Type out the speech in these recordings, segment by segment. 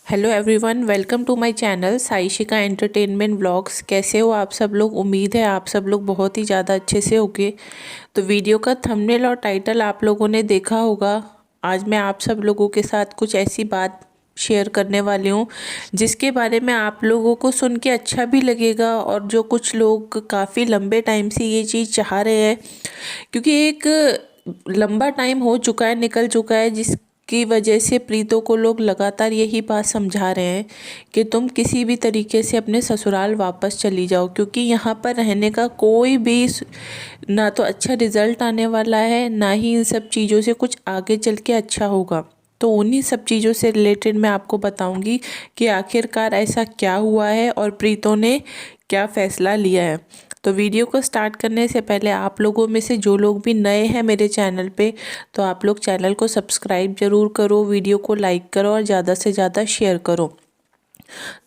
Hello everyone, welcome to my channel Saishika entertainment vlogs. कैसे हो आप सब लोग? उम्मीद है आप सब लोग बहुत ही ज़्यादा अच्छे से होंगे। तो वीडियो का थंबनेल और टाइटल आप लोगों ने देखा होगा। आज मैं आप सब लोगों के साथ कुछ ऐसी बात शेयर करने वाली हूँ जिसके बारे में आप लोगों को सुन के अच्छा भी लगेगा, और जो कुछ लोग काफ़ी लंबे टाइम से ये चीज़ चाह रहे हैं, क्योंकि एक लंबा टाइम हो चुका है, निकल चुका है, जिसकी वजह से प्रीतों को लोग लगातार यही बात समझा रहे हैं कि तुम किसी भी तरीके से अपने ससुराल वापस चली जाओ, क्योंकि यहाँ पर रहने का कोई भी ना तो अच्छा रिजल्ट आने वाला है, ना ही इन सब चीज़ों से कुछ आगे चल के अच्छा होगा। तो उन्हीं सब चीज़ों से रिलेटेड मैं आपको बताऊंगी कि आखिरकार ऐसा क्या हुआ है और प्रीतों ने क्या फ़ैसला लिया है। तो वीडियो को स्टार्ट करने से पहले आप लोगों में से जो लोग भी नए हैं मेरे चैनल पे, तो आप लोग चैनल को सब्सक्राइब ज़रूर करो, वीडियो को लाइक करो और ज़्यादा से ज़्यादा शेयर करो।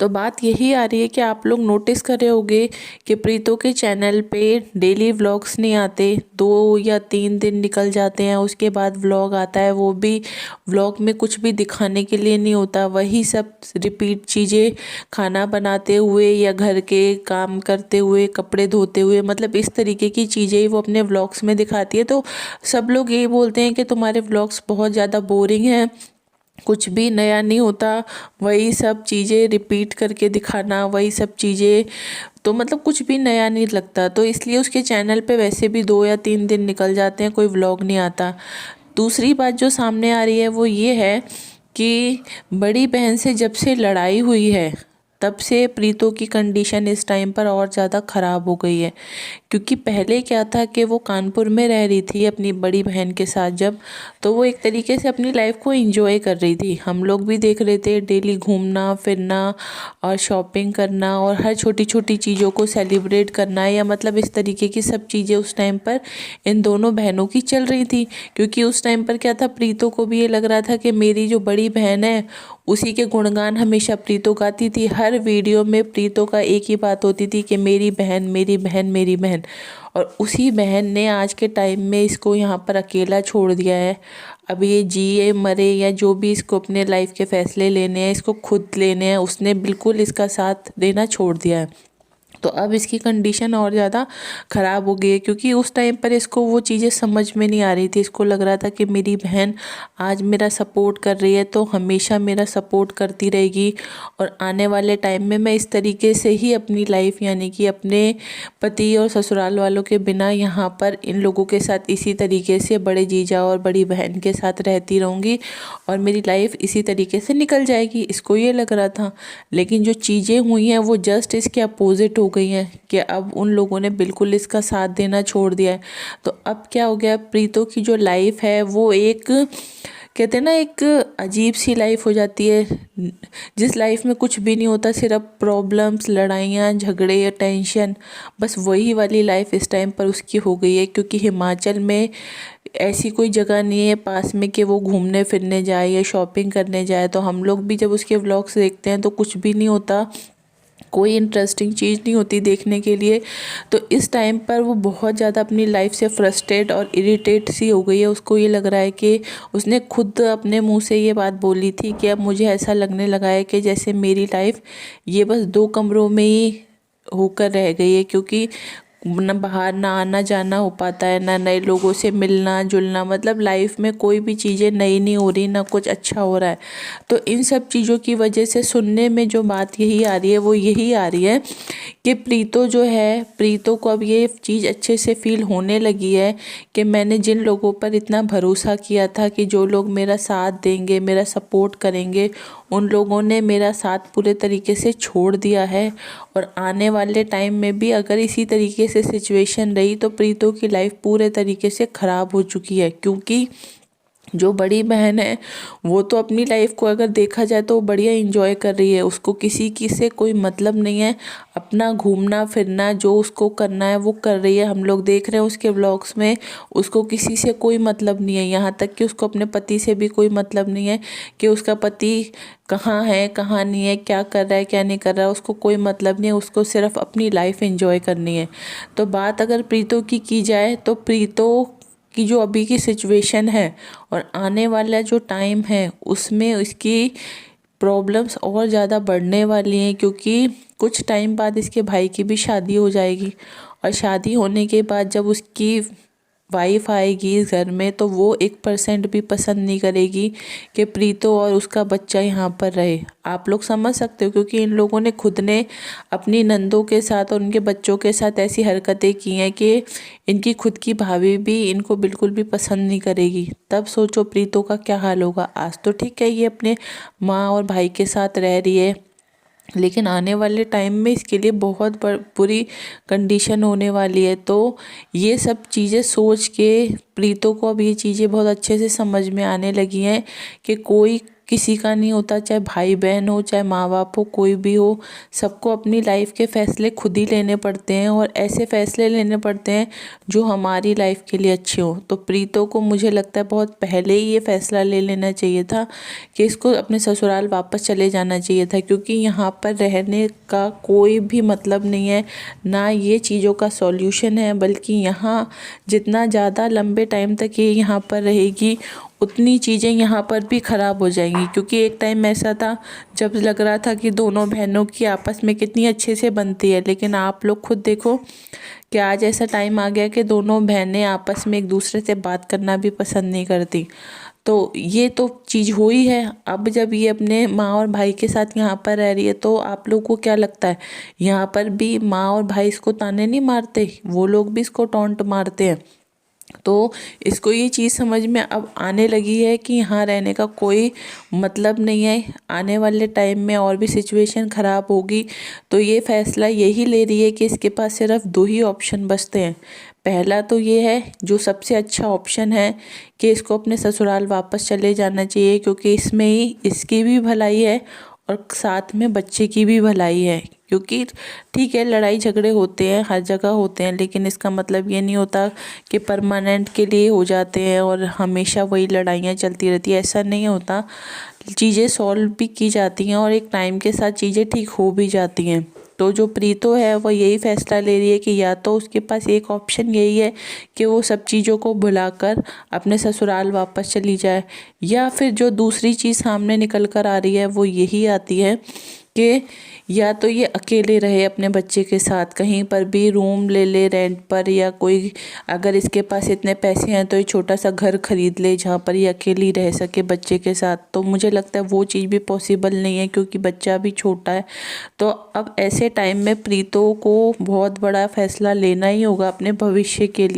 तो बात यही आ रही है कि आप लोग नोटिस कर रहे होंगे कि प्रीतों के चैनल पे डेली व्लॉग्स नहीं आते, 2 या 3 दिन निकल जाते हैं, उसके बाद व्लॉग आता है, वो भी व्लॉग में कुछ भी दिखाने के लिए नहीं होता, वही सब रिपीट चीज़ें, खाना बनाते हुए या घर के काम करते हुए, कपड़े धोते हुए, मतलब इस तरीके की चीज़ें ही वो अपने व्लॉग्स में दिखाती है। तो सब लोग ये बोलते हैं कि तुम्हारे व्लॉग्स बहुत ज़्यादा बोरिंग हैं, कुछ भी नया नहीं होता, वही सब चीज़ें रिपीट करके दिखाना, वही सब चीज़ें, तो मतलब कुछ भी नया नहीं लगता। तो इसलिए उसके चैनल पे वैसे भी 2 या 3 दिन निकल जाते हैं, कोई व्लॉग नहीं आता। दूसरी बात जो सामने आ रही है वो ये है कि बड़ी बहन से जब से लड़ाई हुई है तब से प्रीतों की कंडीशन इस टाइम पर और ज़्यादा ख़राब हो गई है। क्योंकि पहले क्या था कि वो कानपुर में रह रही थी अपनी बड़ी बहन के साथ, जब तो वो एक तरीके से अपनी लाइफ को एंजॉय कर रही थी। हम लोग भी देख रहे थे, डेली घूमना फिरना और शॉपिंग करना और हर छोटी छोटी चीज़ों को सेलिब्रेट करना, या मतलब इस तरीके की सब चीज़ें उस टाइम पर इन दोनों बहनों की चल रही थी। क्योंकि उस टाइम पर क्या था, प्रीतों को भी ये लग रहा था कि मेरी जो बड़ी बहन है उसी के गुणगान हमेशा प्रीतो गाती थी। हर वीडियो में प्रीतो का एक ही बात होती थी कि मेरी बहन मेरी बहन मेरी बहन। और उसी बहन ने आज के टाइम में इसको यहाँ पर अकेला छोड़ दिया है। अब ये जिए मरे या जो भी इसको अपने लाइफ के फैसले लेने हैं, इसको खुद लेने हैं, उसने बिल्कुल इसका साथ देना छोड़ दिया है। तो अब इसकी कंडीशन और ज़्यादा ख़राब हो गई है, क्योंकि उस टाइम पर इसको वो चीज़ें समझ में नहीं आ रही थी। इसको लग रहा था कि मेरी बहन आज मेरा सपोर्ट कर रही है तो हमेशा मेरा सपोर्ट करती रहेगी, और आने वाले टाइम में मैं इस तरीके से ही अपनी लाइफ, यानी कि अपने पति और ससुराल वालों के बिना यहाँ पर इन लोगों के साथ इसी तरीके से बड़े जीजा और बड़ी बहन के साथ रहती रहूँगी और मेरी लाइफ इसी तरीके से निकल जाएगी, इसको ये लग रहा था। लेकिन जो चीज़ें हुई हैं वो जस्ट इसके अपोजिट हो गई हैं कि अब उन लोगों ने बिल्कुल इसका साथ देना छोड़ दिया है। तो अब क्या हो गया, प्रीतों की जो लाइफ है वो एक, कहते हैं ना, एक अजीब सी लाइफ हो जाती है, जिस लाइफ में कुछ भी नहीं होता, सिर्फ प्रॉब्लम्स, लड़ाइयाँ, झगड़े, टेंशन, बस वही वाली लाइफ इस टाइम पर उसकी हो गई है। क्योंकि हिमाचल में ऐसी कोई जगह नहीं है पास में कि वो घूमने फिरने जाए या शॉपिंग करने जाए। तो हम लोग भी जब उसके व्लॉग्स देखते हैं तो कुछ भी नहीं होता, कोई इंटरेस्टिंग चीज़ नहीं होती देखने के लिए। तो इस टाइम पर वो बहुत ज़्यादा अपनी लाइफ से फ्रस्ट्रेट और इरिटेट सी हो गई है। उसको ये लग रहा है कि उसने खुद अपने मुंह से ये बात बोली थी कि अब मुझे ऐसा लगने लगा है कि जैसे मेरी लाइफ ये बस 2 कमरों में ही होकर रह गई है, क्योंकि न बाहर ना आना जाना हो पाता है, ना नए लोगों से मिलना जुलना, मतलब लाइफ में कोई भी चीज़ें नई नहीं हो रही, ना कुछ अच्छा हो रहा है। तो इन सब चीज़ों की वजह से सुनने में जो बात यही आ रही है वो यही आ रही है कि प्रीतो जो है, प्रीतो को अब ये चीज़ अच्छे से फील होने लगी है कि मैंने जिन लोगों पर इतना भरोसा किया था कि जो लोग मेरा साथ देंगे, मेरा सपोर्ट करेंगे, उन लोगों ने मेरा साथ पूरे तरीके से छोड़ दिया है। और आने वाले टाइम में भी अगर इसी तरीके से सिचुएशन रही तो प्रीतो की लाइफ पूरे तरीके से ख़राब हो चुकी है। क्योंकि जो बड़ी बहन है वो तो अपनी लाइफ को अगर देखा जाए तो बढ़िया एंजॉय कर रही है, उसको किसी की से कोई मतलब नहीं है, अपना घूमना फिरना जो उसको करना है वो कर रही है। हम लोग देख रहे हैं उसके व्लॉग्स में, उसको किसी से कोई मतलब नहीं है, यहाँ तक कि उसको अपने पति से भी कोई मतलब नहीं है कि उसका पति कहाँ है कहाँ नहीं है, क्या कर रहा है क्या नहीं कर रहा है, उसको कोई मतलब नहीं है, उसको सिर्फ अपनी लाइफ एंजॉय करनी है। तो बात अगर प्रीतो की जाए तो प्रीतो की जो अभी की सिचुएशन है और आने वाला जो टाइम है उसमें इसकी प्रॉब्लम्स और ज़्यादा बढ़ने वाली हैं, क्योंकि कुछ टाइम बाद इसके भाई की भी शादी हो जाएगी और शादी होने के बाद जब उसकी वाइफ आएगी इस घर में तो वो 1% भी पसंद नहीं करेगी कि प्रीतो और उसका बच्चा यहाँ पर रहे। आप लोग समझ सकते हो, क्योंकि इन लोगों ने खुद ने अपनी नंदों के साथ और उनके बच्चों के साथ ऐसी हरकतें की हैं कि इनकी खुद की भाभी भी इनको बिल्कुल भी पसंद नहीं करेगी। तब सोचो प्रीतो का क्या हाल होगा। आज तो ठीक है ये अपने माँ और भाई के साथ रह रही है, लेकिन आने वाले टाइम में इसके लिए बहुत बुरी कंडीशन होने वाली है। तो ये सब चीज़ें सोच के प्रीतो को अब ये चीज़ें बहुत अच्छे से समझ में आने लगी हैं कि कोई किसी का नहीं होता, चाहे भाई बहन हो, चाहे माँ बाप हो, कोई भी हो, सबको अपनी लाइफ के फ़ैसले खुद ही लेने पड़ते हैं और ऐसे फ़ैसले लेने पड़ते हैं जो हमारी लाइफ के लिए अच्छे हों। तो प्रीतो को मुझे लगता है बहुत पहले ही ये फ़ैसला ले लेना चाहिए था कि इसको अपने ससुराल वापस चले जाना चाहिए था, क्योंकि यहाँ पर रहने का कोई भी मतलब नहीं है, ना ये चीज़ों का सॉल्यूशन है। बल्कि यहाँ जितना ज़्यादा लंबे टाइम तक ये यहाँ पर रहेगी उतनी चीज़ें यहाँ पर भी ख़राब हो जाएंगी। क्योंकि एक टाइम ऐसा था जब लग रहा था कि दोनों बहनों की आपस में कितनी अच्छे से बनती है, लेकिन आप लोग खुद देखो कि आज ऐसा टाइम आ गया कि दोनों बहनें आपस में एक दूसरे से बात करना भी पसंद नहीं करती। तो ये तो चीज़ हुई है। अब जब ये अपने माँ और भाई के साथ यहाँ पर रह रही है तो आप लोग को क्या लगता है, यहाँ पर भी माँ और भाई इसको ताने नहीं मारते, वो लोग भी इसको टॉन्ट मारते हैं। तो इसको ये चीज़ समझ में अब आने लगी है कि यहाँ रहने का कोई मतलब नहीं है। आने वाले टाइम में और भी सिचुएशन ख़राब होगी, तो ये फ़ैसला यही ले रही है कि इसके पास सिर्फ दो ही ऑप्शन बचते हैं। पहला तो ये है जो सबसे अच्छा ऑप्शन है कि इसको अपने ससुराल वापस चले जाना चाहिए, क्योंकि इसमें ही इसकी भी भलाई है और साथ में बच्चे की भी भलाई है। क्योंकि ठीक है लड़ाई झगड़े होते हैं, हर जगह होते हैं, लेकिन इसका मतलब ये नहीं होता कि परमानेंट के लिए हो जाते हैं और हमेशा वही लड़ाइयाँ चलती रहती है। ऐसा नहीं होता, चीज़ें सॉल्व भी की जाती हैं और एक टाइम के साथ चीज़ें ठीक हो भी जाती हैं। तो जो प्रीतो है वो यही फैसला ले रही है कि या तो उसके पास एक ऑप्शन यही है कि वो सब चीज़ों को भुलाकर अपने ससुराल वापस चली जाए, या फिर जो दूसरी चीज़ सामने निकल कर आ रही है वो यही आती है कि या तो ये अकेले रहे अपने बच्चे के साथ, कहीं पर भी रूम ले ले रेंट पर, या कोई अगर इसके पास इतने पैसे हैं तो ये छोटा सा घर खरीद ले जहाँ पर ये अकेली रह सके बच्चे के साथ। तो मुझे लगता है वो चीज़ भी पॉसिबल नहीं है, क्योंकि बच्चा भी छोटा है। तो अब ऐसे टाइम में प्रीतो को बहुत बड़ा फैसला लेना ही होगा अपने भविष्य के लिए।